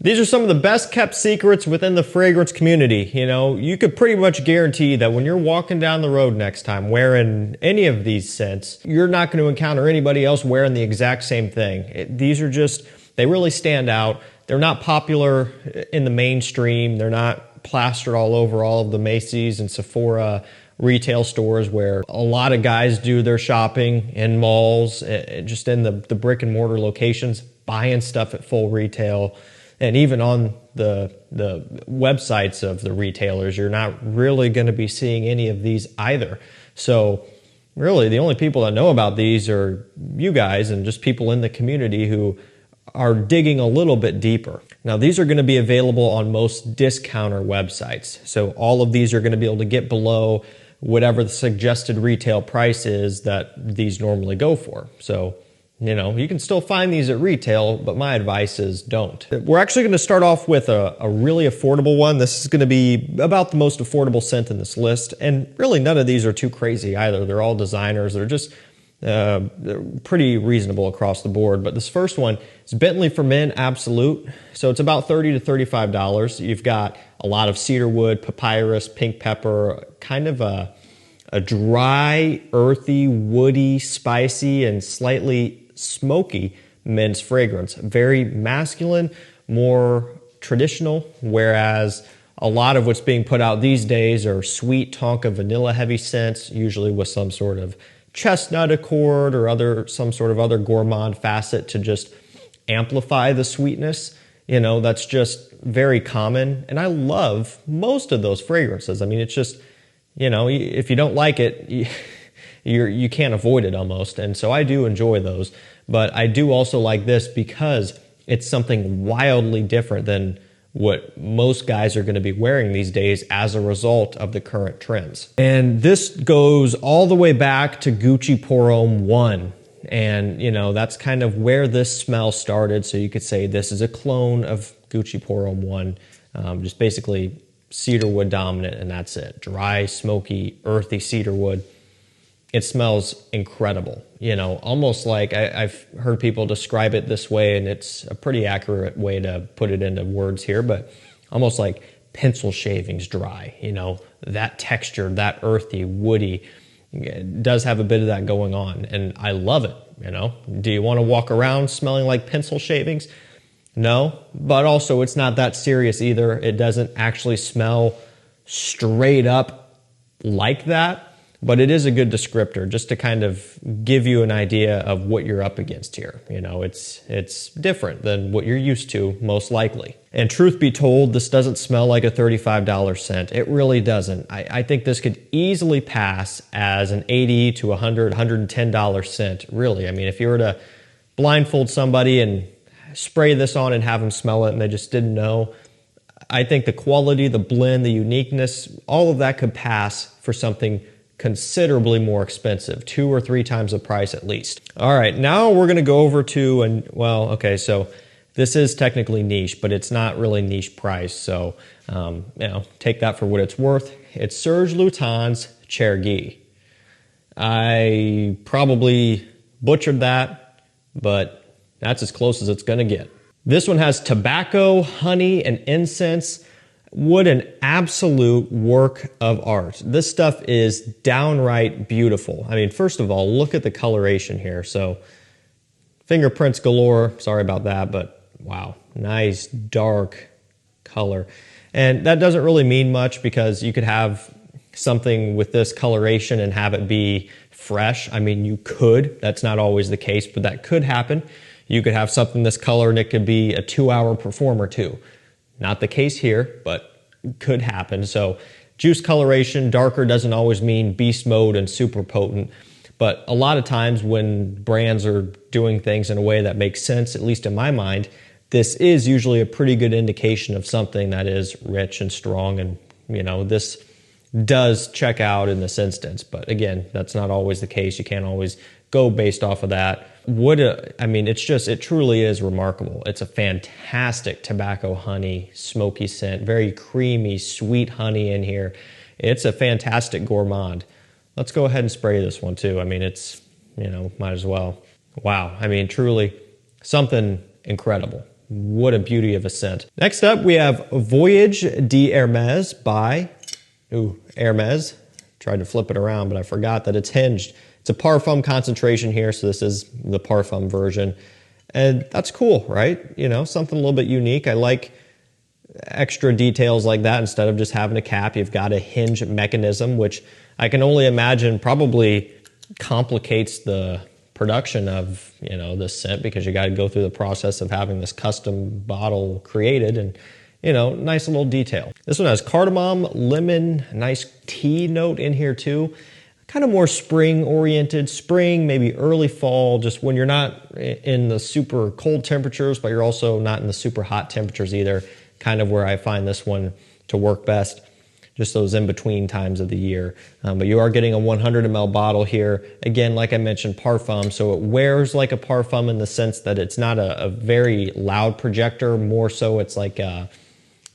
These are some of the best kept secrets within the fragrance community. You know, you could pretty much guarantee that when you're walking down the road next time wearing any of these scents, you're not going to encounter anybody else wearing the exact same thing. These are just, they really stand out. They're not popular in the mainstream. They're not plastered all over all of the Macy's and Sephora retail stores where a lot of guys do their shopping in malls, just in the brick and mortar locations, buying stuff at full retail. And even on the websites of the retailers, you're not really going to be seeing any of these either. So really, the only people that know about these are you guys and just people in the community who are digging a little bit deeper. Now, these are going to be available on most discounter websites. So all of these are going to be able to get below whatever the suggested retail price is that these normally go for. So, you know, you can still find these at retail, but my advice is don't. We're actually going to start off with a really affordable one. This is going to be about the most affordable scent in this list. And really none of these are too crazy either. They're all designers. They're just they're pretty reasonable across the board. But this first one is Bentley for Men Absolute. So it's about $30 to $35. You've got a lot of cedarwood, papyrus, pink pepper, kind of a dry, earthy, woody, spicy, and slightly smoky men's fragrance. Very masculine, more traditional, whereas a lot of what's being put out these days are sweet tonka vanilla heavy scents, usually with some sort of chestnut accord or some sort of other gourmand facet to just amplify the sweetness. You know, that's just very common. And I love most of those fragrances. I mean, it's just, you know, if you don't like it, you can't avoid it almost. And so I do enjoy those. But I do also like this because it's something wildly different than what most guys are going to be wearing these days as a result of the current trends. And this goes all the way back to Gucci Pour Homme 1. And, you know, that's kind of where this smell started. So you could say this is a clone of Gucci Pour Homme 1. Just basically cedarwood dominant, and that's it. Dry, smoky, earthy cedarwood. It smells incredible. You know, almost like I've heard people describe it this way, and it's a pretty accurate way to put it into words here, but almost like pencil shavings dry. You know, that texture, that earthy, woody, it does have a bit of that going on, and I love it. You know, do you want to walk around smelling like pencil shavings? No, but also it's not that serious either. It doesn't actually smell straight up like that, but it is a good descriptor just to kind of give you an idea of what you're up against here. You know, it's different than what you're used to, most likely. And truth be told, this doesn't smell like a $35 scent. It really doesn't. I think this could easily pass as an $80 to $100, $110 scent, really. I mean, if you were to blindfold somebody and spray this on and have them smell it and they just didn't know, I think the quality, the blend, the uniqueness, all of that could pass for something considerably more expensive, 2 or 3 times the price at least. All right, now we're going to go over to, well, okay, so this is technically niche, but it's not really niche price, so you know, take that for what it's worth. It's Serge Lutens Chergui. I probably butchered that, but that's as close as it's going to get. This one has tobacco, honey, and incense. What an absolute work of art. This stuff is downright beautiful. I mean, first of all, look at the coloration here. So fingerprints galore. Sorry about that, but wow, nice dark color. And that doesn't really mean much because you could have something with this coloration and have it be fresh. I mean, you could. That's not always the case, but that could happen. You could have something this color and it could be a 2-hour performer too. Not the case here, but could happen. So juice coloration, darker doesn't always mean beast mode and super potent. But a lot of times when brands are doing things in a way that makes sense, at least in my mind, this is usually a pretty good indication of something that is rich and strong. And, you know, this does check out in this instance. But again, that's not always the case. You can't always go based off of that. I mean, it's just, it truly is remarkable. It's a fantastic tobacco honey, smoky scent, very creamy, sweet honey in here. It's a fantastic gourmand. Let's go ahead and spray this one too. I mean, it's, you know, might as well. Wow. I mean, truly something incredible. what a beauty of a scent. Next up, we have Voyage d'Hermès by Hermès. Tried to flip it around, but I forgot that it's hinged. It's a parfum concentration here, so this is the parfum version. And that's cool, right? You know, something a little bit unique. I like extra details like that. Instead of just having a cap, you've got a hinge mechanism, which I can only imagine probably complicates the production of, you know, this scent, because you got to go through the process of having this custom bottle created. And, you know, nice little detail. This one has cardamom, lemon, nice tea note in here too. Kind of more spring oriented, spring, maybe early fall, just when you're not in the super cold temperatures, but you're also not in the super hot temperatures either. Kind of where I find this one to work best. Just those in-between times of the year. But you are getting a 100 ml bottle here. Again, like I mentioned, parfum, so it wears like a parfum in the sense that it's not a very loud projector. More so it's like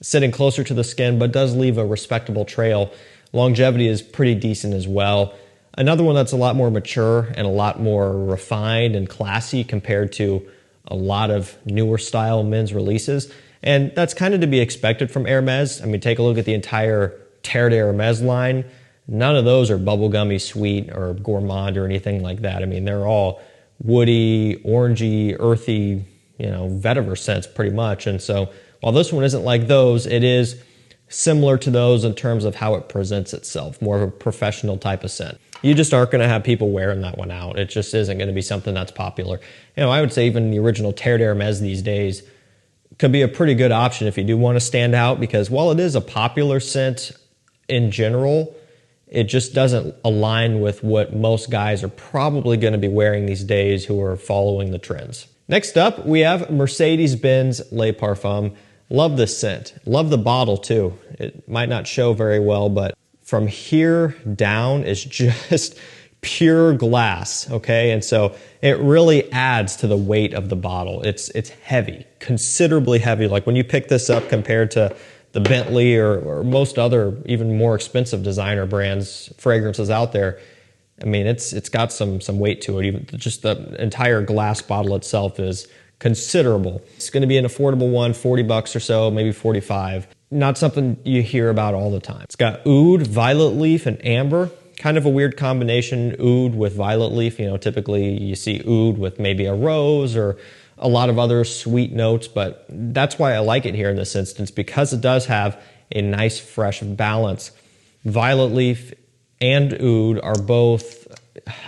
sitting closer to the skin, but does leave a respectable trail. Longevity is pretty decent as well. Another one that's a lot more mature and a lot more refined and classy compared to a lot of newer style men's releases. And that's kind of to be expected from Hermès. I mean, take a look at the entire Terre d'Hermès line. None of those are bubblegummy sweet or gourmand or anything like that. I mean, they're all woody, orangey, earthy, you know, vetiver scents pretty much. And so while this one isn't like those, it is similar to those in terms of how it presents itself, more of a professional type of scent. You just aren't going to have people wearing that one out. It just isn't going to be something that's popular. You know, I would say even the original Terre d'Hermès these days could be a pretty good option if you do want to stand out, because while it is a popular scent in general, it just doesn't align with what most guys are probably going to be wearing these days who are following the trends. Next up, we have Mercedes-Benz Le Parfum. Love this scent. Love the bottle too. It might not show very well, but from here down is just pure glass, okay? And so it really adds to the weight of the bottle. It's heavy, considerably heavy. Like when you pick this up compared to the Bentley or most other even more expensive designer brands, fragrances out there, I mean, it's got some weight to it. Even just the entire glass bottle itself is considerable. It's going to be an affordable one, 40 bucks or so, maybe 45. Not something you hear about all the time. It's got oud, violet leaf, and amber. Kind of a weird combination, oud with violet leaf. You know, typically you see oud with maybe a rose or a lot of other sweet notes, but that's why I like it here in this instance, because it does have a nice fresh balance. Violet leaf and oud are both,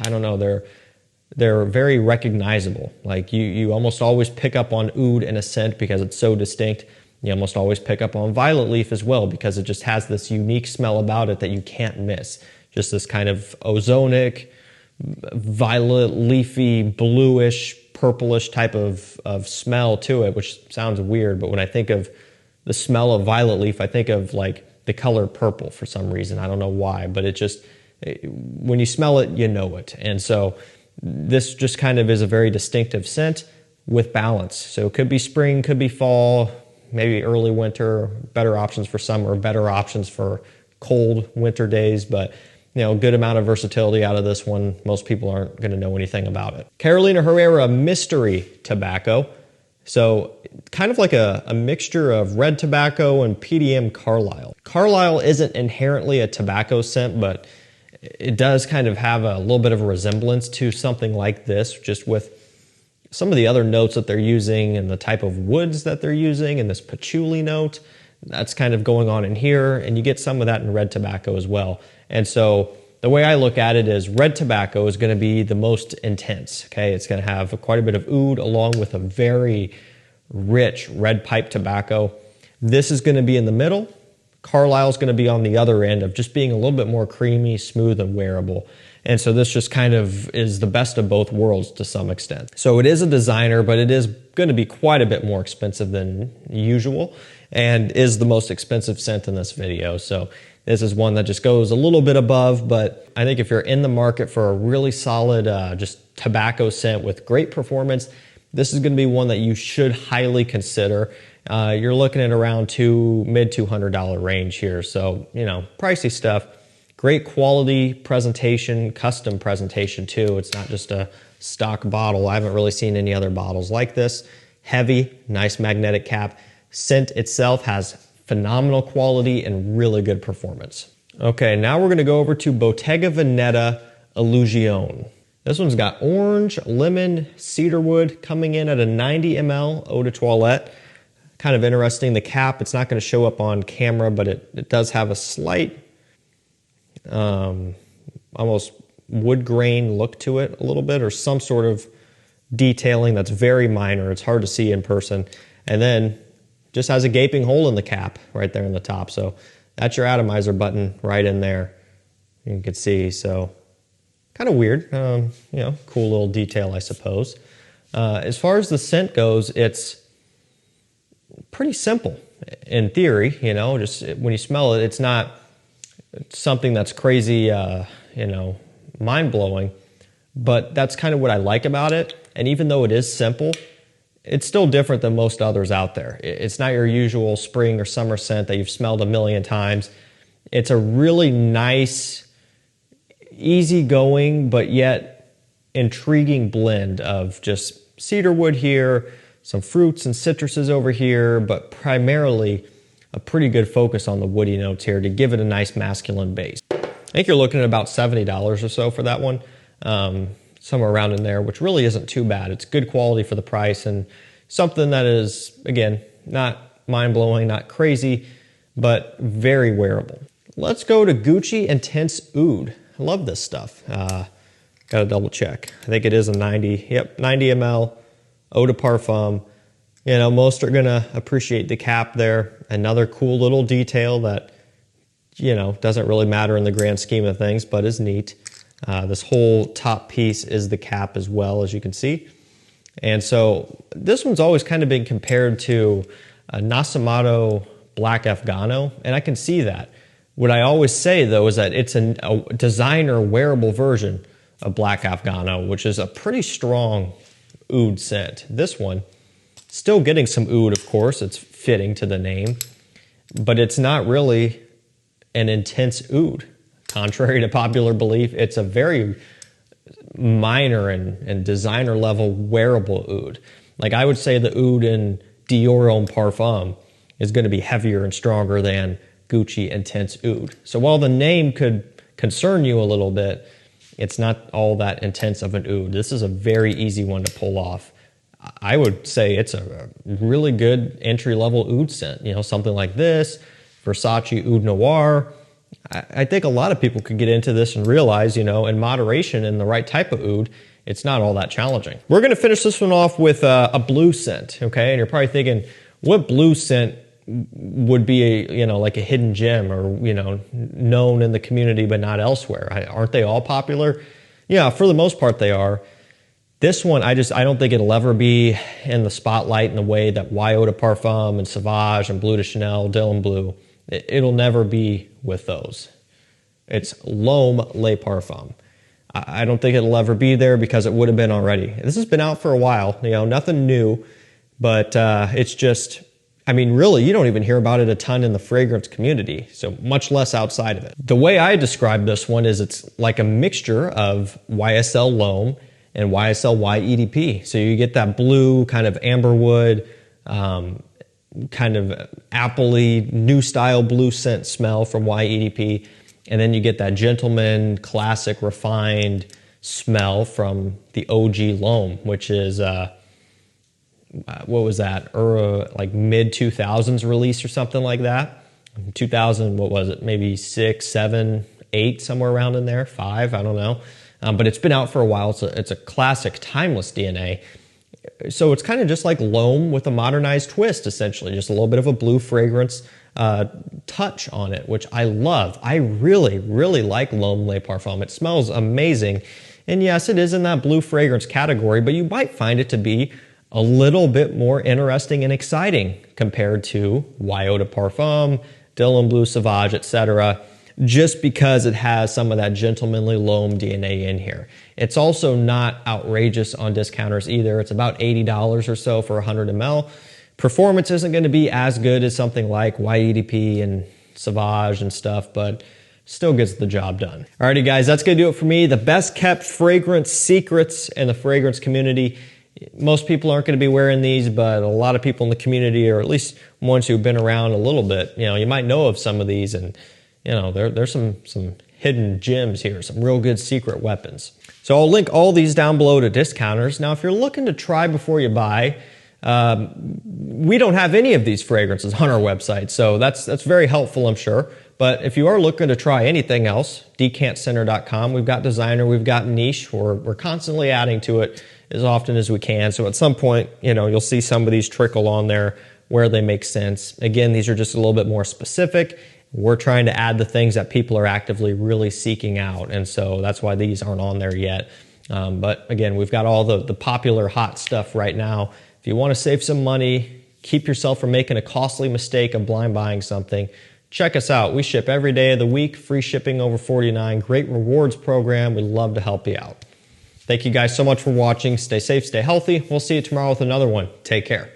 I don't know, they're very recognizable. Like you almost always pick up on oud in a scent because it's so distinct. You almost always pick up on violet leaf as well because it just has this unique smell about it that you can't miss. Just this kind of ozonic, violet, leafy, bluish, purplish type of smell to it, which sounds weird, but when I think of the smell of violet leaf, I think of like the color purple for some reason. I don't know why, but when you smell it, you know it. And so this just kind of is a very distinctive scent with balance. So it could be spring, could be fall, maybe early winter, better options for summer, better options for cold winter days, but you know, good amount of versatility out of this one. Most people aren't going to know anything about it. Carolina Herrera Mystery Tobacco. So kind of like a mixture of red tobacco and PDM Carlisle. Carlisle isn't inherently a tobacco scent, but it does kind of have a little bit of a resemblance to something like this, just with some of the other notes that they're using and the type of woods that they're using and this patchouli note. That's kind of going on in here, and you get some of that in red tobacco as well. And so the way I look at it is red tobacco is going to be the most intense, okay? It's going to have quite a bit of oud along with a very rich red pipe tobacco. This is going to be in the middle. Carlisle is going to be on the other end of just being a little bit more creamy, smooth, and wearable. And so this just kind of is the best of both worlds to some extent. So it is a designer, but it is going to be quite a bit more expensive than usual and is the most expensive scent in this video. So this is one that just goes a little bit above, but I think if you're in the market for a really solid just tobacco scent with great performance, this is going to be one that you should highly consider. You're looking at around mid $200 range here. So, you know, pricey stuff. Great quality presentation, custom presentation too. It's not just a stock bottle. I haven't really seen any other bottles like this. Heavy, nice magnetic cap. Scent itself has phenomenal quality and really good performance. Okay, now we're gonna go over to Bottega Veneta Illusion. This one's got orange, lemon, cedarwood coming in at a 90 ml eau de toilette. Kind of interesting, the cap, it's not gonna show up on camera, but it does have a slight, almost wood grain look to it a little bit, or some sort of detailing that's very minor. It's hard to see in person. And then just has a gaping hole in the cap right there in the top. So that's your atomizer button right in there. You can see, so kind of weird, you know, cool little detail, I suppose. As far as the scent goes, it's pretty simple in theory, you know, just when you smell it, it's not something that's crazy, you know, mind-blowing, but that's kind of what I like about it. And even though it is simple, it's still different than most others out there. It's not your usual spring or summer scent that you've smelled a million times. It's a really nice, easygoing, but yet intriguing blend of just cedarwood here, some fruits and citruses over here, but primarily a pretty good focus on the woody notes here to give it a nice masculine base. I think you're looking at about $70 or so for that one. Somewhere around in there, which really isn't too bad. It's good quality for the price and something that is, again, not mind-blowing, not crazy, but very wearable. Let's go to Gucci Intense Oud. I love this stuff. Gotta double check. I think it is a 90 ml eau de parfum. You know, most are gonna appreciate the cap there. Another cool little detail that, you know, doesn't really matter in the grand scheme of things, but is neat. This whole top piece is the cap as well, as you can see. And so this one's always kind of been compared to a Nascimento Black Afgano, and I can see that. What I always say, though, is that it's a designer wearable version of Black Afgano, which is a pretty strong oud scent. This one, still getting some oud, of course. It's fitting to the name, but it's not really an intense oud. Contrary to popular belief, it's a very minor and designer level wearable oud. Like I would say the oud in Dior Homme Parfum is going to be heavier and stronger than Gucci Intense Oud. So while the name could concern you a little bit, it's not all that intense of an oud. This is a very easy one to pull off. I would say it's a really good entry level oud scent. You know, something like this, Versace Oud Noir. I think a lot of people could get into this and realize, you know, in moderation and the right type of oud, it's not all that challenging. We're going to finish this one off with a blue scent, okay? And you're probably thinking, what blue scent would be a, you know, like a hidden gem or, you know, known in the community but not elsewhere? Aren't they all popular? Yeah, for the most part they are. This one, I don't think it'll ever be in the spotlight in the way that Eau de Parfum and Sauvage and Bleu de Chanel, Dylan Blue. It'll never be with those. It's L'Homme Le Parfum. I don't think it'll ever be there because it would have been already. This has been out for a while, you know, nothing new, but it's just, I mean, really, you don't even hear about it a ton in the fragrance community, so much less outside of it. The way I describe this one is it's like a mixture of YSL L'Homme and YSL YEDP. So you get that blue kind of amberwood, kind of appley, new style blue scent smell from YEDP. And then you get that gentleman, classic, refined smell from the OG L'Homme, which is, what was that? Like mid 2000s release or something like that. 2000, what was it? Maybe 6, 7, 8, somewhere around in there. 5, I don't know. But it's been out for a while. It's a classic, timeless DNA. So it's kind of just like L'Homme with a modernized twist, essentially. Just a little bit of a blue fragrance touch on it, which I love. I really, really like L'Homme Le Parfum. It smells amazing. And yes, it is in that blue fragrance category, but you might find it to be a little bit more interesting and exciting compared to Eau de Parfum, Dylan Blue, Sauvage, etc., just because it has some of that gentlemanly L'Homme DNA in here. It's also not outrageous on discounters either. It's about $80 or so for 100 ml. Performance isn't going to be as good as something like YEDP and Sauvage and stuff, but still gets the job done. Alrighty guys, that's going to do it for me. The best kept fragrance secrets in the fragrance community. most people aren't going to be wearing these, but a lot of people in the community, or at least ones who've been around a little bit, you might know of some of these, and there's some hidden gems here, some real good secret weapons. So I'll link all these down below to discounters. Now, if you're looking to try before you buy, we don't have any of these fragrances on our website, so that's very helpful, I'm sure. But if you are looking to try anything else, decantcenter.com, we've got designer, we've got niche, we're constantly adding to it as often as we can. So at some point, you'll see some of these trickle on there where they make sense. Again, these are just a little bit more specific. We're trying to add the things that people are actively really seeking out, and so that's why these aren't on there yet. But again, we've got all the popular hot stuff right now. If you want to save some money, keep yourself from making a costly mistake of blind buying something, check us out. We ship every day of the week, free shipping over $49, great rewards program. We'd love to help you out. Thank you guys so much for watching. Stay safe, stay healthy. We'll see you tomorrow with another one. Take care.